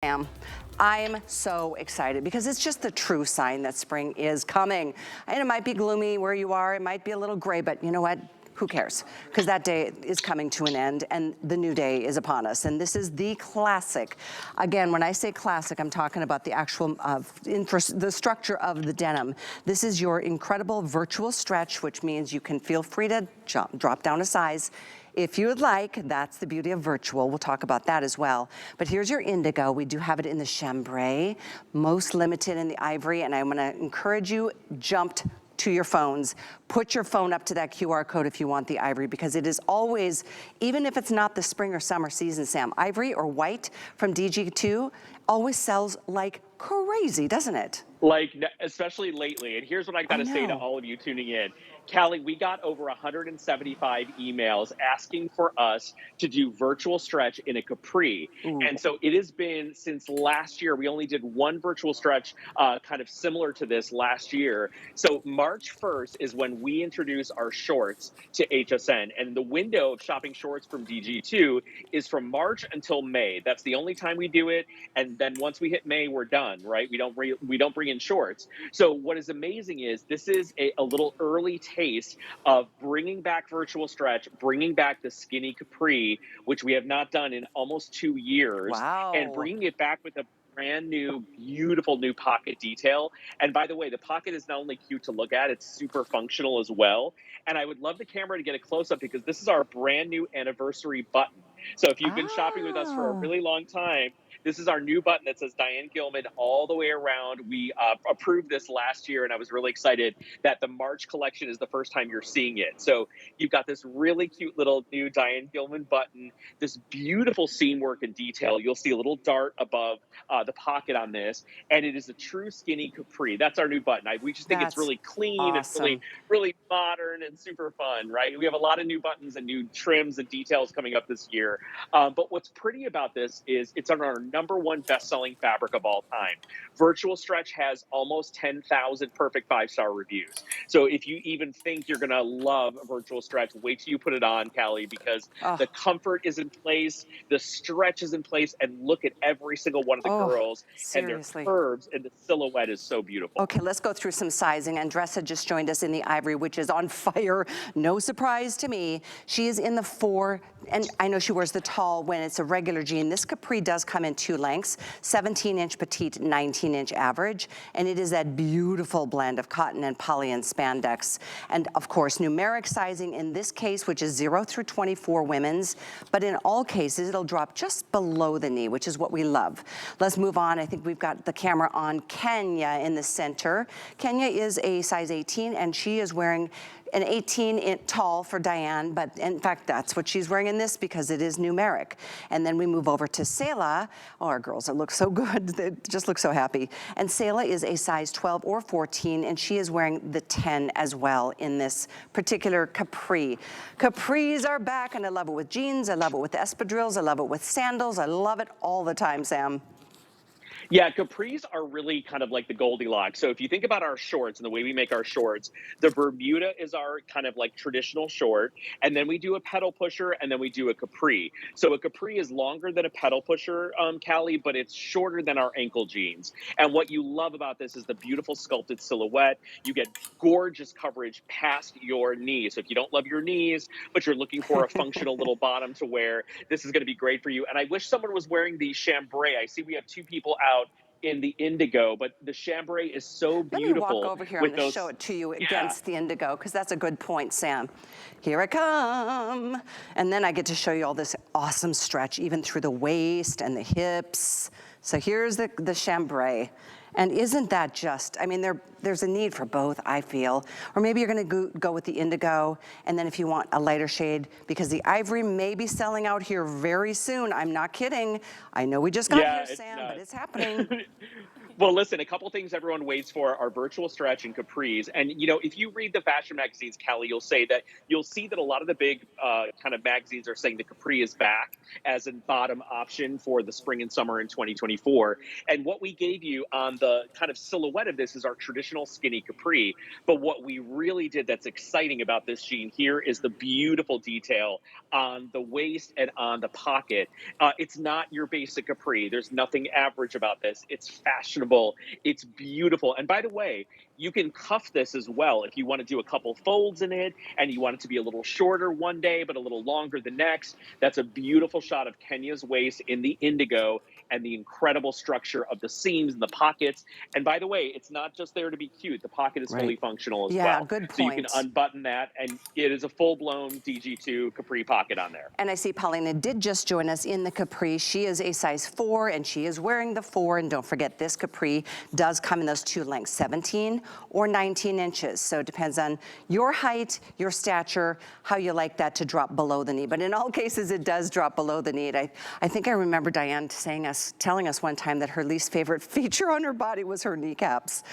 I'm so excited because it's just the true sign that spring is coming. And it might be gloomy where you are, it might be a little gray, but you know what? Who cares? Because that day is coming to an end and the new day is upon us. And this is the classic. Again, when I say classic, I'm talking about the actual, the structure of the denim. This is your incredible virtual stretch, which means you can feel free to drop down a size if you would like. That's the beauty of virtual. We'll talk about that as well. But here's your indigo. We do have it in the chambray, most limited in the ivory, and I'm gonna encourage you, jumped to your phones. Put your phone up to that QR code if you want the ivory, because it is always, even if it's not the spring or summer season, Sam, ivory or white from DG2 always sells like crazy, doesn't it? Like, especially lately. And here's what I got I to say to know. all of you tuning in. Callie, we got over 175 emails asking for us to do virtual stretch in a capri. Ooh. And so it has been since last year. We only did one virtual stretch kind of similar to this last year. So March 1st is when we introduce our shorts to HSN. And the window of shopping shorts from DG2 is from March until May. That's the only time we do it. And then once we hit May, we're done, right? We don't bring in shorts. So what is amazing is this is a little early taste of bringing back virtual stretch, bringing back the skinny capri, which we have not done in almost 2 years, and Wow. bringing it back with a brand new, beautiful new pocket detail. And by the way, the pocket is not only cute to look at, it's super functional as well. And I would love the camera to get a close up because this is our brand new anniversary button. So if you've been shopping with us for a Ah. really long time, this is our new button that says Diane Gilman all the way around. We approved this last year, and I was really excited that the March collection is the first time you're seeing it. So you've got this really cute little new Diane Gilman button, this beautiful seam work and detail. You'll see a little dart above the pocket on this, and it is a true skinny capri. That's our new button. We just think it's That's really clean and really, awesome. really modern and super fun, right? We have a lot of new buttons and new trims and details coming up this year. But what's pretty about this is it's on our #1 best-selling fabric of all time. Virtual Stretch has almost 10,000 perfect 5-star reviews. So if you even think you're gonna love Virtual Stretch, wait till you put it on, Callie, because Oh, the comfort is in place, the stretch is in place, and look at every single one of the oh, girls and their seriously. curves, and the silhouette is so beautiful. Okay, let's go through some sizing. Andressa just joined us in the ivory, which is on fire. No surprise to me. She is in the 4, and I know she wears the tall when it's a regular jean. This capri does come in 2 lengths, 17-inch petite, 19-inch average, and it is that beautiful blend of cotton and poly and spandex. And of course, numeric sizing in this case, which is 0 through 24 women's, but in all cases, it'll drop just below the knee, which is what we love. Let's move on. I think we've got the camera on Kenya in the center. Kenya is a size 18, and she is wearing an 18-inch tall for Diane, but in fact, that's what she's wearing in this because it is numeric. And then we move over to Selah. Oh, our girls look so good. They just look so happy. And Selah is a size 12 or 14, and she is wearing the 10 as well in this particular capri. Capris are back, and I love it with jeans. I love it with espadrilles. I love it with sandals. I love it all the time, Sam. Yeah, capris are really kind of like the Goldilocks. So if you think about our shorts and the way we make our shorts, the Bermuda is our kind of like traditional short, and then we do a pedal pusher, and then we do a capri. So a capri is longer than a pedal pusher, Callie, but it's shorter than our ankle jeans. And what you love about this is the beautiful sculpted silhouette. You get gorgeous coverage past your knees. So if you don't love your knees, but you're looking for a functional little bottom to wear, this is going to be great for you. And I wish someone was wearing the chambray. I see we have 2 people out in the indigo, but the chambray is so Let me walk beautiful over here. I'm with going to show those. it to you Yeah. against the indigo because that's a good point, Sam. Here I come. And then I get to show you all this awesome stretch, even through the waist and the hips. So here's the chambray. And isn't that just, I mean, there's a need for both, I feel. Or maybe you're gonna go with the indigo, and then if you want a lighter shade, because the ivory may be selling out here very soon. I'm not kidding. I know we just got Yeah, here, it's Sam, but it's happening. nuts. Well, listen, a couple things everyone waits for are virtual stretch and capris. And, you know, if you read the fashion magazines, Callie, you'll see that a lot of the big kind of magazines are saying the capri is back as a bottom option for the spring and summer in 2024. And what we gave you on the kind of silhouette of this is our traditional traditional skinny capri. But what we really did that's exciting about this jean here is the beautiful detail on the waist and on the pocket. It's not your basic capri. There's nothing average about this. It's fashionable. It's beautiful. And by the way, you can cuff this as well if you want to do a couple folds in it and you want it to be a little shorter one day but a little longer the next. That's a beautiful shot of Kenya's waist in the indigo and the incredible structure of the seams and the pockets. And by the way, it's not just there to be cute. The pocket is fully Right. functional as Yeah, well. good So you can point. unbutton that and it is a full-blown DG2 capri pocket on there. And I see Paulina did just join us in the capri. She is a size 4 and she is wearing the 4. And don't forget, this capri does come in those 2 lengths, 17 or 19 inches. So it depends on your height, your stature, how you like that to drop below the knee. But in all cases, it does drop below the knee. I think I remember Diane telling us one time that her least favorite feature on her body was her kneecaps.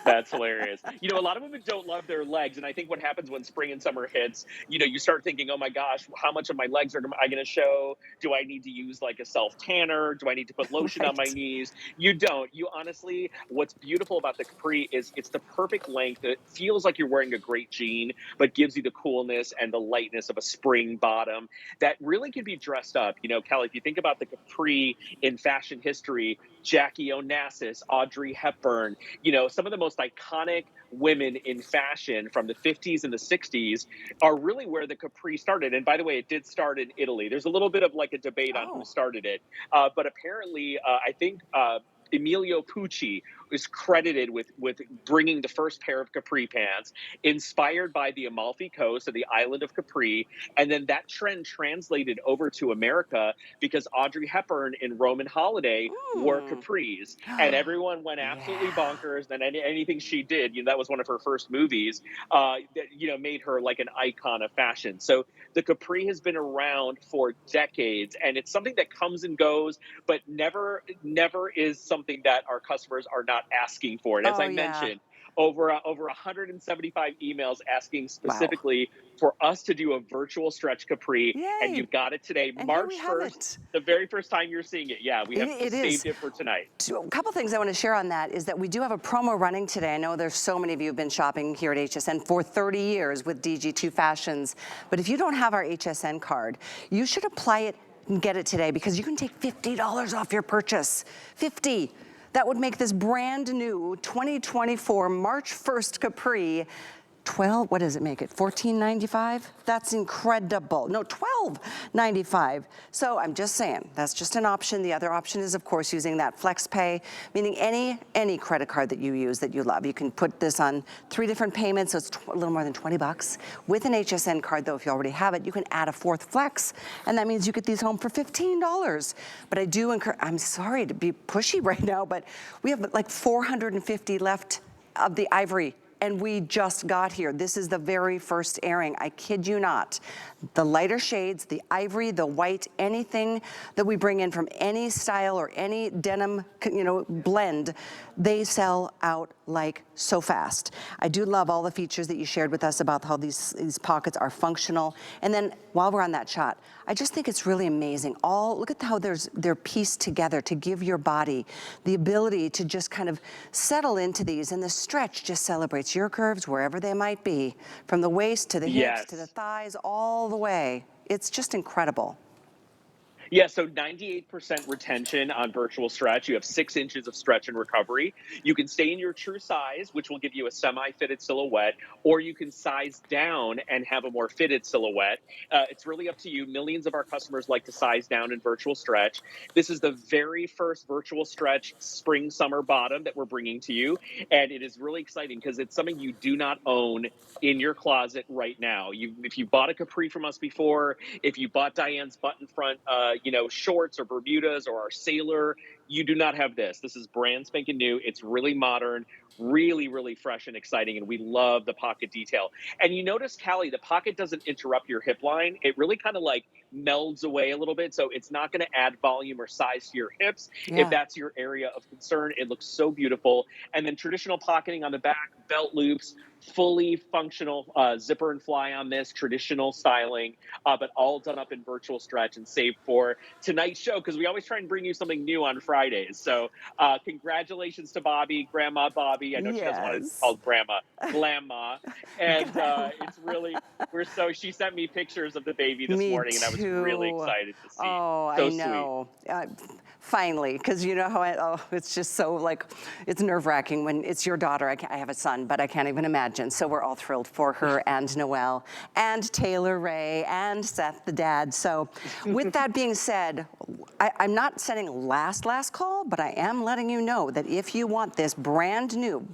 That's hilarious. You know, a lot of women don't love their legs. And I think what happens when spring and summer hits, you know, you start thinking, oh my gosh, how much of my legs are I going to show? Do I need to use like a self tanner? Do I need to put lotion on my Right. knees? You don't. You honestly, what's beautiful about the capri is it's the perfect length. It feels like you're wearing a great jean, but gives you the coolness and the lightness of a spring bottom that really can be dressed up. You know, Kelly, if you think about the capri in fashion history, Jackie Onassis, Audrey Hepburn, you know, some of the most iconic women in fashion from the 50s and the 60s are really where the capri started. And by the way, it did start in Italy. There's a little bit of like a debate on who Oh. started it. But apparently, I think Emilio Pucci is credited with bringing the first pair of capri pants, inspired by the Amalfi Coast of the island of Capri, and then that trend translated over to America because Audrey Hepburn in Roman Holiday wore Hmm. capris, and everyone went absolutely Yeah. bonkers. And anything she did, you know, that was one of her first movies, that you know made her like an icon of fashion. So the capri has been around for decades, and it's something that comes and goes but never is something that our customers are not asking for. And as Oh, I yeah. mentioned, over 175 emails asking Wow. specifically for us to do a virtual stretch capri, and Yay. you've got it today, And here we March have 1st, it. the very first time you're seeing it. Yeah, we have It is. saved it for tonight. So a couple things I want to share on that is that we do have a promo running today. I know there's so many of you who've been shopping here at HSN for 30 years with DG2 Fashions. But if you don't have our HSN card, you should apply it and get it today because you can take $50 off your purchase. 50. That would make this brand new 2024 March 1st Capri 12, what does it make it, $14.95? That's incredible. No, $12.95. So I'm just saying, that's just an option. The other option is, of course, using that flex pay, meaning any credit card that you use that you love. You can put this on 3 different payments, so it's a little more than 20 bucks. With an HSN card, though, if you already have it, you can add a 4th flex, and that means you get these home for $15. But I do encourage, I'm sorry to be pushy right now, but we have like 450 left of the ivory, and we just got here. This is the very first airing. I kid you not. The lighter shades, the ivory, the white, anything that we bring in from any style or any denim, you know, blend, they sell out like so fast. I do love all the features that you shared with us about how these pockets are functional. And then while we're on that shot, I just think it's really amazing. Look at how they're pieced together to give your body the ability to just kind of settle into these, and the stretch just celebrates your curves wherever they might be, from the waist to the hips to the Yes. thighs, all the way. It's just incredible. Yeah, so 98% retention on virtual stretch. You have 6 inches of stretch and recovery. You can stay in your true size, which will give you a semi-fitted silhouette, or you can size down and have a more fitted silhouette. It's really up to you. Millions of our customers like to size down in virtual stretch. This is the very first virtual stretch spring summer bottom that we're bringing to you, and it is really exciting because it's something you do not own in your closet right now. If you bought a capri from us before, if you bought Diane's button front, you know, shorts or Bermudas or our sailor, you do not have this. This is brand spanking new. It's really modern, really fresh and exciting, and we love the pocket detail. And you notice, Callie, the pocket doesn't interrupt your hip line. It really kind of like melds away a little bit. So it's not going to add volume or size to your hips. If Yeah. that's your area of concern, it looks so beautiful. And then traditional pocketing on the back, belt loops, fully functional zipper and fly on this, traditional styling, but all done up in virtual stretch and saved for tonight's show, because we always try and bring you something new on Fridays. So congratulations to Bobby, Grandma Bobby. I know she doesn't want to be Yes. called Grandma, Glamma. And it's really, she sent me pictures of the baby this Me morning, and I was really too. excited to see. Oh, I So sweet. know. Finally, because you know how it's just so like, it's nerve-wracking when it's your daughter. I have a son, but I can't even imagine. So we're all thrilled for her and Noelle and Taylor Ray and Seth, the dad. So with that being said, I'm not sending last call, but I am letting you know that if you want this brand new,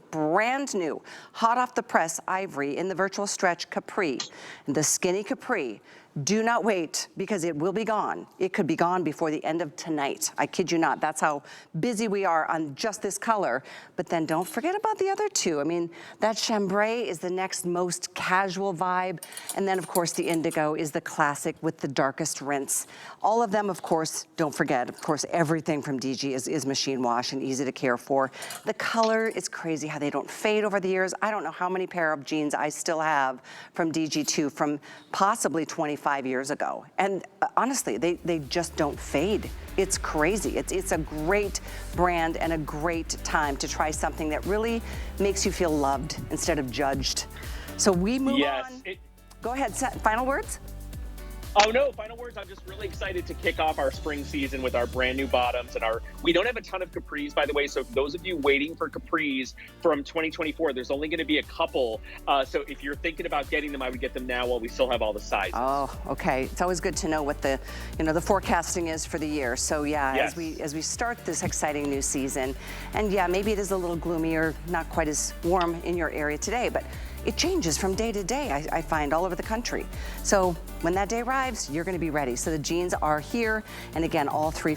hot off the press ivory in the virtual stretch capri, the skinny capri, do not wait, because it will be gone. It could be gone before the end of tonight. I kid you not. That's how busy we are on just this color. But then don't forget about the other two. I mean, that chambray is the next most casual vibe. And then, of course, the indigo is the classic with the darkest rinse. All of them, of course, don't forget, of course, everything from DG is machine wash and easy to care for. The color is crazy how they don't fade over the years. I don't know how many pair of jeans I still have from DG2 from possibly 25 years ago. And honestly, they just don't fade. It's crazy. It's a great brand and a great time to try something that really makes you feel loved instead of judged. So we move on. Go ahead, final words? Oh no, final words. I'm just really excited to kick off our spring season with our brand new bottoms and we don't have a ton of capris, by the way. So for those of you waiting for capris from 2024, there's only going to be a couple. So if you're thinking about getting them, I would get them now while we still have all the sizes. Oh, okay. It's always good to know what the forecasting is for the year. So yeah, yes. as we start this exciting new season, and yeah, maybe it is a little gloomy or not quite as warm in your area today, but it changes from day to day, I find, all over the country. So when that day arrives, you're going to be ready. So the jeans are here, and again, all three